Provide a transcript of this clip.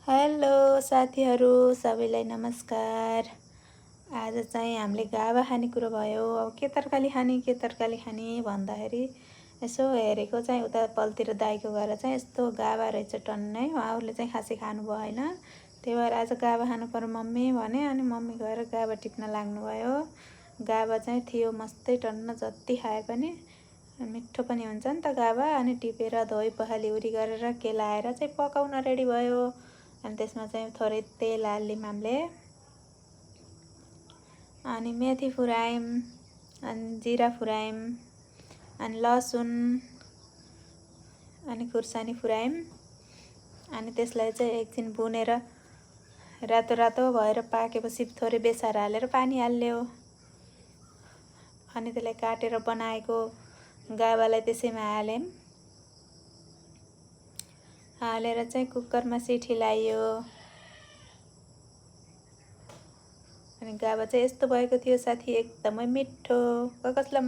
Hello साथीहरू सबैलाई नमस्कार। आज चाहिँ हामीले गाभा खाने कुरो भयो। अब के तरकारी खाने भन्दाखेरि यसो हेरेको चाहिँ उता पल्तिर दाइको गएर चाहिँ यस्तो गाभा रहेछ टन्नै। उहाँहरूले चाहिँ खासै खानु भएन, त्यही भएर आज गाभा खानु पर्यो मम्मी भने। अनि मम्मी गएर गाभा टिप्न लाग्नुभयो। गाभा चाहिँ थियो मस्तै टन्न, जति खाए पनि मिठो पनि हुन्छ नि त गाभा। अनि टिपेर धोइ पखाली उरी गरेर केलाएर चाहिँ पकाउन रेडी भयो। अनि त्यसमा चाहिँ थोरै तेल हाल्यौँ हामीले, अनि मेथी फुरायौँ, अनि जिरा फुरायौँ, अनि लसुन अनि खुर्सानी फुरायौँ। अनि त्यसलाई चाहिँ एकछिन भुनेर रातो रातो भएर पाकेपछि थोरै बेसार हालेर पानी हाल्यो। अनि त्यसलाई काटेर बनाएको गाभालाई त्यसैमा हालेर चाहिँ कुकरमा सिटी लायो। अनि गाभा चाहिँ यस्तो भएको थियो साथी, एकदमै मिठो। कसलाई मन